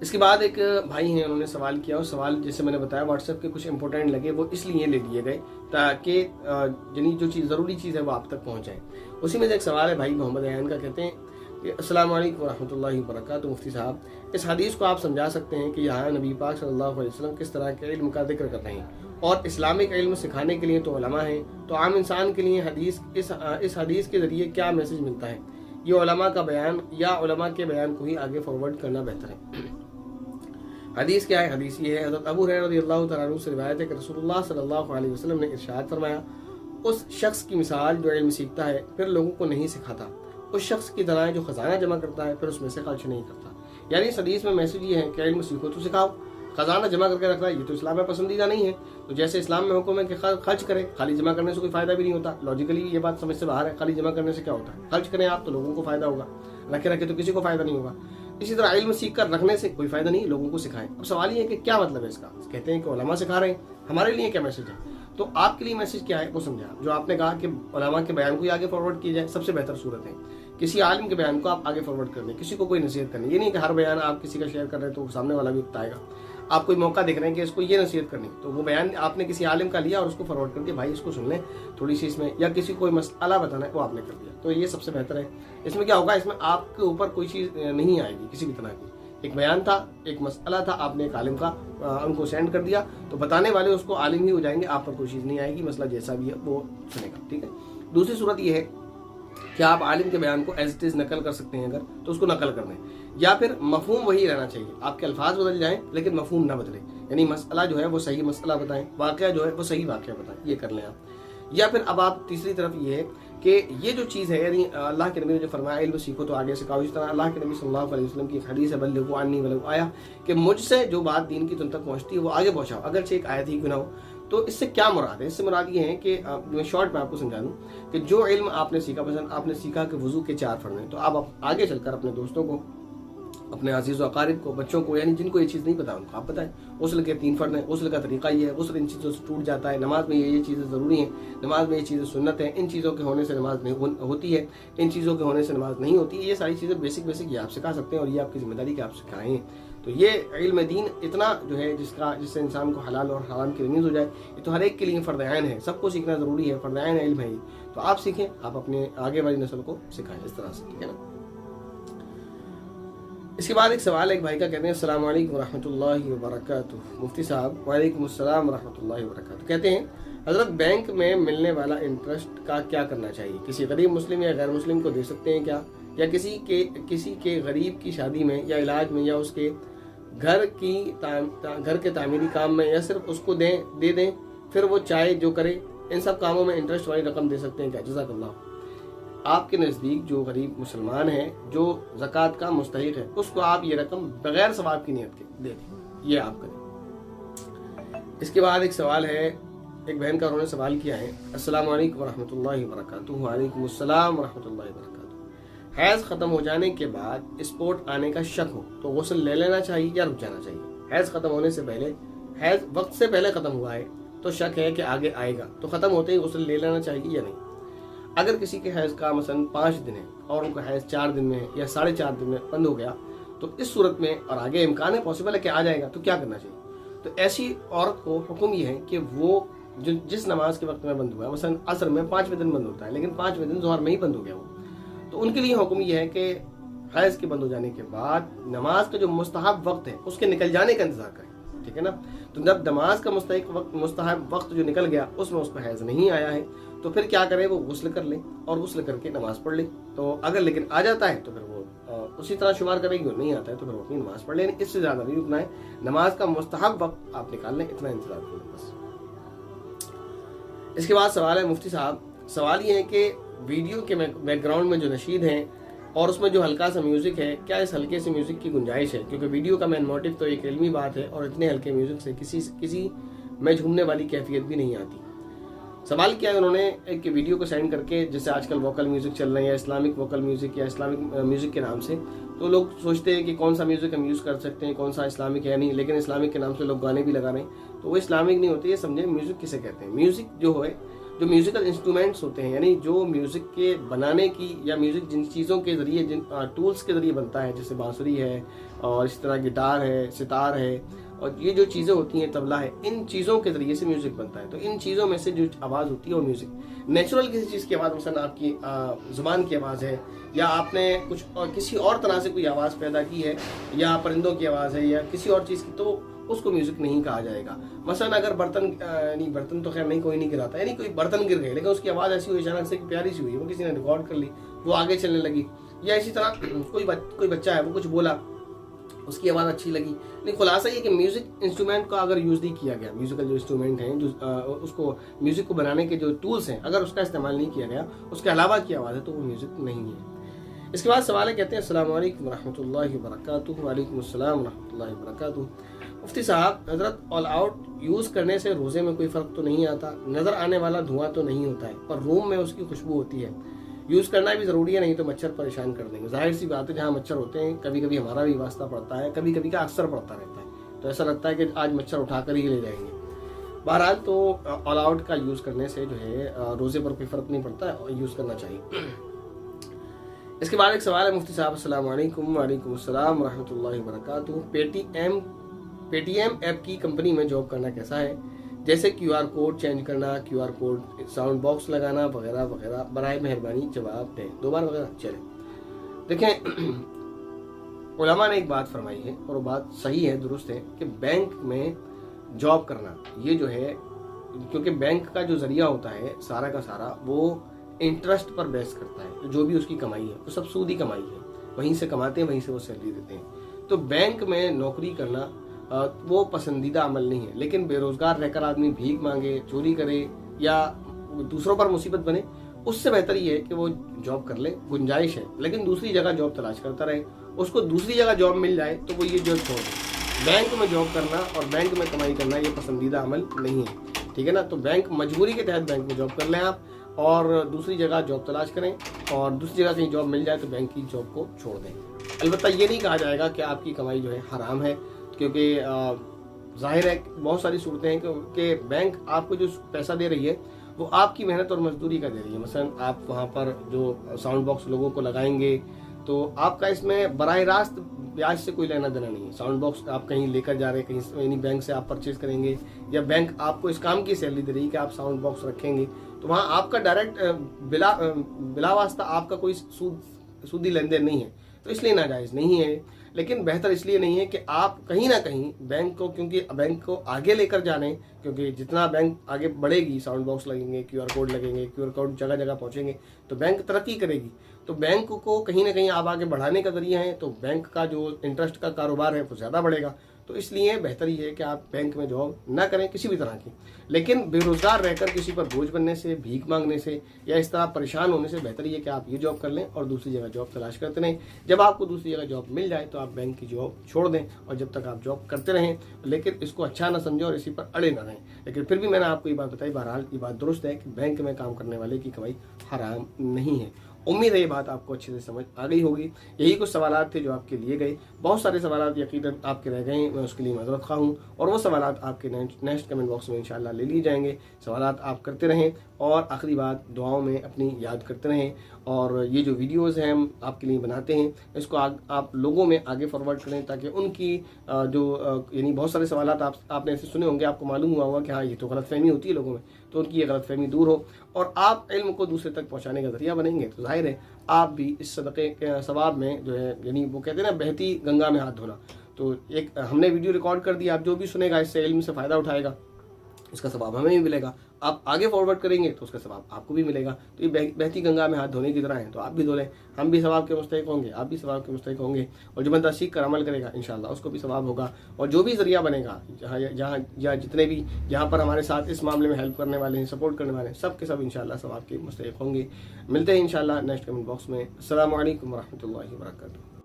اس کے بعد ایک بھائی ہیں، انہوں نے سوال کیا، اور سوال جیسے میں نے بتایا واٹس ایپ کے کچھ امپورٹنٹ لگے، وہ اس لیے لے لیے گئے تاکہ یعنی جو چیز ضروری چیز ہے وہ آپ تک پہنچ جائے۔ اسی میں سے ایک سوال ہے بھائی محمد ایان کا، کہتے ہیں کہ السلام علیکم ورحمۃ اللہ وبرکاتہ، مفتی صاحب اس حدیث کو آپ سمجھا سکتے ہیں کہ یہاں نبی پاک صلی اللہ علیہ وسلم کس طرح کے علم کا ذکر کر رہے ہیں، اور اسلامک علم سکھانے کے لیے تو علماء ہیں، تو عام انسان کے لیے اس حدیث کے ذریعے کیا میسج ملتا ہے؟ یہ علماء کا بیان یا علماء کے بیان کو ہی آگے فارورڈ کرنا بہتر ہے؟ حدیث کیا ہے؟ حدیث یہ ہے، حضرت ابو ہریرہ رضی اللہ تعالیٰ عنہ سے روایت ہے کہ رسول اللہ صلی اللہ علیہ وسلم نے ارشاد فرمایا، اس شخص کی مثال جو علم سیکھتا ہے پھر لوگوں کو نہیں سکھاتا، اس شخص کی طرح جو خزانہ جمع کرتا ہے پھر اس میں سے خرچ نہیں کرتا۔ یعنی اس حدیث میں میسج یہ ہے کہ علم سیکھو تو سکھاؤ، خزانہ جمع کر کے رکھنا یہ تو اسلام میں پسندیدہ نہیں ہے۔ تو جیسے اسلام میں حکم ہے کہ خرچ کرے، خالی جمع کرنے سے کوئی فائدہ بھی نہیں ہوتا، لاجیکلی یہ بات سمجھ سے باہر ہے، خالی جمع کرنے سے کیا ہوتا ہے؟ خرچ کریں آپ تو لوگوں کو فائدہ ہوگا، رکھے رکھے تو کسی کو فائدہ نہیں ہوگا۔ اسی طرح علم سیکھ کر رکھنے سے کوئی فائدہ نہیں، لوگوں کو سکھائیں۔ اب سوال یہ ہے کہ کیا مطلب ہے اس کا؟ کہتے ہیں کہ علماء سکھا رہے ہیں، ہمارے لیے کیا میسج ہے؟ تو آپ کے لیے میسج کیا ہے وہ سمجھا، جو آپ نے کہا کہ علماء کے بیان کو ہی آگے فارورڈ کیا جائے، سب سے بہتر صورت ہے کسی عالم کے بیان کو آپ آگے فارورڈ کر دیں، کسی کو کوئی نصیحت کرنی، یہ نہیں کہ ہر بیان آپ کسی کا شیئر کر رہے ہیں تو سامنے والا بھی اکتائے گا۔ آپ کوئی موقع دیکھ رہے ہیں کہ اس کو یہ نصیحت کرنی، تو وہ بیان آپ نے کسی عالم کا لیا اور اس کو فارورڈ کر دیا، بھائی اس کو سن لیں تھوڑی سی، اس میں یا کسی کو کوئی مسئلہ بتانا ہے وہ آپ نے کر دیا، تو یہ سب سے بہتر ہے۔ اس میں کیا ہوگا، اس میں آپ کے اوپر کوئی چیز نہیں آئے گی کسی بھی طرح کی، ایک بیان تھا، ایک مسئلہ تھا، آپ نے ایک عالم کا ان کو سینڈ کر دیا، تو بتانے والے اس کو عالم ہی ہو جائیں گے، آپ پر کوئی چیز نہیں آئے گی، مسئلہ جیسا بھی ہے وہ سنے گا، ٹھیک ہے۔ دوسری صورت یہ ہے کہ آپ عالم کے بیان کو ایز اٹ از نقل کر سکتے ہیں، اگر تو اس کو نقل کر دیں، یا پھر مفہوم وہی رہنا چاہیے، آپ کے الفاظ بدل جائیں لیکن مفہوم نہ بدلے، یعنی مسئلہ جو ہے وہ صحیح مسئلہ بتائیں، واقعہ جو ہے وہ صحیح واقعہ بتائیں، یہ کر لیں آپ۔ یا پھر اب آپ تیسری طرف یہ ہے کہ یہ جو چیز ہے، یعنی اللہ کے نبی نے جو فرمایا علم سیکھو تو آگے سکھاؤ، اس طرح اللہ کے نبی صلی اللہ علیہ وسلم کی ایک حدیث ہے بلغوا عنی ولو آیا، کہ مجھ سے جو بات دین کی تم تک پہنچتی ہے وہ آگے پہنچاؤ، اگرچہ ایک آیت ہی کیوں نہ ہو۔ تو اس سے کیا مراد ہے؟ اس سے مراد یہ ہے کہ میں شارٹ میں آپ کو سمجھا دوں کہ جو علم آپ نے سیکھا، مثلا آپ نے سیکھا کہ وضو کے 4 فرض ہیں، تو آپ آگے چل کر اپنے دوستوں کو، اپنے عزیز و اقارب کو، بچوں کو، یعنی جن کو یہ چیز نہیں پتا ان کو آپ بتائیں، غسل کے 3 فرض ہیں، غسل کا طریقہ یہ ہے، غسل ان چیزوں سے ٹوٹ جاتا ہے، نماز میں یہ چیزیں ضروری ہیں، نماز میں یہ چیزیں سنت ہیں، ان چیزوں کے ہونے سے نماز نہیں ہوتی ہے، ان چیزوں کے ہونے سے نماز نہیں ہوتی ہے، یہ ساری چیزیں بیسک یہ آپ سکھا سکتے ہیں، اور یہ آپ کی ذمہ داری کہ آپ سکھائیں۔ تو یہ علم دین اتنا جو ہے جس سے انسان کو حلال اور حرام کی تمیز ہو جائے، یہ تو ہر ایک کے لیے فرض عین ہے، سب کو سیکھنا ضروری ہے، فرض عین علم ہے یہ، تو آپ سیکھیں، آپ اپنے آگے والی نسل کو سکھائیں اس طرح سے، ٹھیک ہے نا۔ اس کے بعد ایک سوال ایک بھائی کا، کہتے ہیں السلام علیکم ورحمۃ اللہ وبرکاتہ، مفتی صاحب وعلیکم السلام ورحمۃ اللہ وبرکاتہ، کہتے ہیں حضرت بینک میں ملنے والا انٹرسٹ کا کیا کرنا چاہیے؟ کسی غریب مسلم یا غیر مسلم کو دے سکتے ہیں کیا؟ یا کسی کے غریب کی شادی میں یا علاج میں یا اس کے گھر کے تعمیری کام میں، یا صرف اس کو دے دیں پھر وہ چاہے جو کرے، ان سب کاموں میں انٹرسٹ والی رقم دے سکتے ہیں کیا؟ جزاک اللہ۔ آپ کے نزدیک جو غریب مسلمان ہے، جو زکوٰۃ کا مستحق ہے، اس کو آپ یہ رقم بغیر ثواب کی نیت کے دے دیں، یہ آپ کریں۔ اس کے بعد ایک سوال ہے ایک بہن کا، انہوں نے سوال کیا ہے السلام علیکم ورحمۃ اللہ وبرکاتہ، وعلیکم السلام ورحمۃ اللہ وبرکاتہ، حیض ختم ہو جانے کے بعد اسپوٹ آنے کا شک ہو تو غسل لے لینا چاہیے یا رک جانا چاہیے؟ حیض ختم ہونے سے پہلے، حیض وقت سے پہلے ختم ہوا ہے تو شک ہے کہ آگے آئے گا، تو ختم ہوتے ہی غسل لے لینا چاہیے یا نہیں؟ اگر کسی کے حیض کا مثلا 5 دن ہے اور ان کا حیض 4 دن میں یا 4.5 دن میں بند ہو گیا، تو اس صورت میں، اور آگے امکان ہے پاسبل ہے کہ آ جائے گا، تو کیا کرنا چاہیے؟ تو ایسی عورت کو حکم یہ ہے کہ وہ جس نماز کے وقت میں بند ہوا ہے، مثلا عصر میں 5ویں دن بند ہوتا ہے لیکن 5ویں دن ظہر میں ہی بند ہو گیا وہ، تو ان کے لیے حکم یہ ہے کہ حیض کے بند ہو جانے کے بعد نماز کا جو مستحب وقت ہے اس کے نکل جانے کا انتظار کریں، ٹھیک ہے نا۔ تو جب نماز کا مستحب وقت جو نکل گیا اس میں اس کو حیض نہیں آیا ہے تو پھر کیا کرے؟ وہ غسل کر لے اور غسل کر کے نماز پڑھ لے، تو اگر لیکن آ جاتا ہے تو پھر وہ اسی طرح شمار کرے گی، اور نہیں آتا ہے تو پھر وہ اپنی نماز پڑھ لیں، اس سے زیادہ نہیں رکنا ہے، نماز کا مستحب وقت آپ نکال لیں، اتنا انتظار کریں بس۔ اس کے بعد سوال ہے مفتی صاحب، سوال یہ ہے کہ ویڈیو کے بیک گراؤنڈ میں جو نشید ہیں اور اس میں جو ہلکا سا میوزک ہے، کیا اس ہلکے سے میوزک کی گنجائش ہے؟ کیونکہ ویڈیو کا مین موٹیو تو ایک علمی بات ہے، اور اتنے ہلکے میوزک سے کسی میں جھومنے والی کیفیت بھی نہیں آتی۔ سوال کیا ہے انہوں نے ایک ویڈیو کو سینڈ کر کے، جیسے آج کل ووکل میوزک چل رہے ہیں یا اسلامک ووکل میوزک یا اسلامک میوزک کے نام سے، تو لوگ سوچتے ہیں کہ کون سا میوزک ہم یوز کر سکتے ہیں، کون سا اسلامک ہے نہیں، لیکن اسلامک کے نام سے لوگ گانے بھی لگا رہے ہیں، تو وہ اسلامک نہیں ہوتے، یہ سمجھیں میوزک کسے کہتے ہیں۔ میوزک جو ہے جو میوزیکل انسٹرومنٹس ہوتے ہیں، یعنی جو میوزک کے بنانے کی یا میوزک جن چیزوں کے ذریعے، جن ٹولس کے ذریعے بنتا ہے، جیسے بانسری ہے اور اس طرح گٹار ہے، ستار ہے، اور یہ جو چیزیں ہوتی ہیں، طبلہ ہے، ان چیزوں کے ذریعے سے میوزک بنتا ہے. تو ان چیزوں میں سے جو آواز ہوتی ہے وہ میوزک. نیچرل کسی چیز کی آواز، مثلا آپ کی زبان کی آواز ہے، یا آپ نے کچھ کسی اور طرح سے کوئی آواز پیدا کی ہے، یا پرندوں کی آواز ہے، یا کسی اور چیز کی، تو اس کو میوزک نہیں کہا جائے گا. مثلا اگر برتن تو خیر نہیں، کوئی نہیں گراتا، یعنی کوئی برتن گر گئے لیکن اس کی آواز ایسی ہوئی اچانک سے پیاری سی ہوئی، وہ کسی نے ریکارڈ کر لی، وہ آگے چلنے لگی. یا اسی طرح کوئی بچہ ہے، وہ کچھ بولا، اس کی آواز اچھی لگی. لیکن خلاصہ یہ کہ میوزک انسٹرومنٹ کا اگر یوز نہیں کیا گیا، میوزیکل جو انسٹرومنٹ ہیں، جو اس کو میوزک کو بنانے کے جو ٹولس ہیں، اگر اس کا استعمال نہیں کیا گیا، اس کے علاوہ کی آواز ہے، تو وہ میوزک نہیں ہے. اس کے بعد سوال ہے، کہتے ہیں السلام علیکم ورحمۃ اللہ وبرکاتہ. وعلیکم السلام ورحمۃ اللہ وبرکاتہ. مفتی صاحب، حضرت آل آؤٹ یوز کرنے سے روزے میں کوئی فرق تو نہیں آتا؟ نظر آنے والا دھواں تو نہیں ہوتا ہے، پر روم میں اس کی خوشبو ہوتی ہے. یوز کرنا بھی ضروری ہے، نہیں تو مچھر پریشان کر دیں گے. ظاہر سی بات ہے، جہاں مچھر ہوتے ہیں کبھی کبھی ہمارا بھی واسطہ پڑتا ہے، کبھی کبھی کا اکثر پڑتا رہتا ہے، تو ایسا لگتا ہے کہ آج مچھر اٹھا کر ہی لے جائیں گے. بہرحال تو آل آؤٹ کا یوز کرنے سے جو ہے روزے پر کوئی فرق نہیں پڑتا ہے، یوز کرنا چاہیے. اس کے بعد ایک سوال ہے، مفتی صاحب السلام علیکم. وعلیکم السلام ورحمۃ اللہ وبرکاتہ. پے ٹی ایم ایپ کی کمپنی میں جاب کرنا کیسا ہے؟ جیسے کیو آر کوڈ چینج کرنا، Q R code sound box لگانا وغیرہ وغیرہ. برائے مہربانی جواب دیں. 2 بار وغیرہ. چلیں دیکھیں، علماء نے ایک بات فرمائی ہے، اور وہ بات صحیح ہے، درست ہے، کہ بینک میں جاب کرنا یہ جو ہے، کیونکہ بینک کا جو ذریعہ ہوتا ہے سارا کا سارا، وہ انٹرسٹ پر بیس کرتا ہے. جو بھی اس کی کمائی ہے وہ سب سودی کمائی ہے، وہیں سے کماتے ہیں، وہیں سے وہ سیلری دیتے ہیں. تو بینک میں نوکری کرنا وہ پسندیدہ عمل نہیں ہے. لیکن بے روزگار رہ کر آدمی بھیک مانگے، چوری کرے، یا دوسروں پر مصیبت بنے، اس سے بہتر یہ ہے کہ وہ جاب کر لے. گنجائش ہے، لیکن دوسری جگہ جاب تلاش کرتا رہے. اس کو دوسری جگہ جاب مل جائے تو وہ یہ جاب چھوڑ دے. بینک میں جاب کرنا اور بینک میں کمائی کرنا یہ پسندیدہ عمل نہیں ہے، ٹھیک ہے نا. تو بینک مجبوری کے تحت بینک میں جاب کر لیں آپ، اور دوسری جگہ جاب تلاش کریں، اور دوسری جگہ کہیں جاب مل جائے تو بینک کی جاب کو چھوڑ دیں. البتہ یہ نہیں کہا جائے گا کہ آپ کی کمائی جو ہے حرام ہے، کیونکہ ظاہر ہے بہت ساری صورتیں ہیں کہ بینک آپ کو جو پیسہ دے رہی ہے وہ آپ کی محنت اور مزدوری کا دے رہی ہے. مثلا آپ وہاں پر جو ساؤنڈ باکس لوگوں کو لگائیں گے تو آپ کا اس میں براہ راست بیاج سے کوئی لینا دینا نہیں ہے. ساؤنڈ باکس آپ کہیں لے کر جا رہے ہیں، کہیں یعنی بینک سے آپ پرچیز کریں گے، یا بینک آپ کو اس کام کی سیلری دے رہی ہے کہ آپ ساؤنڈ باکس رکھیں گے، تو وہاں آپ کا ڈائریکٹ بلا واسطہ آپ کا کوئی سودی لین دین نہیں ہے. تو اس لیے ناجائز نہیں ہے، لیکن بہتر اس لیے نہیں ہے کہ آپ کہیں نہ کہیں بینک کو، کیونکہ بینک کو آگے لے کر جانے، کیونکہ جتنا بینک آگے بڑھے گی، ساؤنڈ باکس لگیں گے، کیو آر کوڈ لگیں گے، کیو آر کوڈ جگہ جگہ پہنچیں گے تو بینک ترقی کرے گی. تو بینک کو کہیں نہ کہیں آپ آگے بڑھانے کا ذریعہ ہیں، تو بینک کا جو انٹرسٹ کا کاروبار ہے وہ زیادہ بڑھے گا. تو اس لیے بہتر یہ ہے کہ آپ بینک میں جاب نہ کریں کسی بھی طرح کی. لیکن بے روزگار رہ کر کسی پر بوجھ بننے سے، بھیک مانگنے سے، یا اس طرح پریشان ہونے سے بہتر یہ کہ آپ یہ جاب کر لیں اور دوسری جگہ جاب تلاش کرتے رہیں. جب آپ کو دوسری جگہ جاب مل جائے تو آپ بینک کی جاب چھوڑ دیں، اور جب تک آپ جاب کرتے رہیں، لیکن اس کو اچھا نہ سمجھیں اور اسی پر اڑے نہ رہیں. لیکن پھر بھی میں نے آپ کو یہ بات بتائی، بہرحال یہ بات درست ہے کہ بینک میں کام کرنے والے کی کمائی حرام نہیں ہے. امید ہے یہ بات آپ کو اچھے سے سمجھ آ گئی ہوگی. یہی کچھ سوالات تھے جو آپ کے لیے گئے. بہت سارے سوالات یقیناً آپ کے رہ گئے ہیں، میں اس کے لیے معذرت خواہ ہوں، اور وہ سوالات آپ کے نیکسٹ کمنٹ باکس میں انشاءاللہ لے لیے جائیں گے. سوالات آپ کرتے رہیں، اور آخری بات دعاؤں میں اپنی یاد کرتے رہیں. اور یہ جو ویڈیوز ہیں ہم آپ کے لیے بناتے ہیں، اس کو آپ لوگوں میں آگے فارورڈ کریں، تاکہ ان کی جو یعنی بہت سارے سوالات آپ نے ایسے سنے ہوں گے، آپ کو معلوم ہوا ہوگا کہ ہاں یہ تو غلط فہمی ہوتی ہے لوگوں میں، تو ان کی یہ غلط فہمی دور ہو، اور آپ علم کو دوسرے تک پہنچانے کا ذریعہ بنیں گے. تو ظاہر ہے آپ بھی اس صدقے کے ثواب میں جو ہے، یعنی وہ کہتے ہیں نا بہتی گنگا میں ہاتھ دھونا، تو ایک ہم نے ویڈیو ریکارڈ کر دیا، آپ جو بھی سنے گا اس سے علم سے فائدہ اٹھائے گا، اس کا ثواب ہمیں بھی ملے گا. آپ آگے فارورڈ کریں گے تو اس کا ثواب آپ کو بھی ملے گا. تو یہ بہتی گنگا میں ہاتھ دھونے کی طرح ہیں، تو آپ بھی دھو لیں. ہم بھی ثواب کے مستحق ہوں گے، آپ بھی ثواب کے مستحق ہوں گے، اور جو بندہ سیکھ کر عمل کرے گا انشاءاللہ اس کو بھی ثواب ہوگا. اور جو بھی ذریعہ بنے گا، جتنے بھی جہاں پر ہمارے ساتھ اس معاملے میں ہیلپ کرنے والے ہیں، سپورٹ کرنے والے ہیں، سب کے سب انشاءاللہ ثواب کے مستحق ہوں گے. ملتے ہیں انشاءاللہ نیکسٹ کمنٹ باکس میں. السلام علیکم ورحمۃ اللہ وبرکاتہ.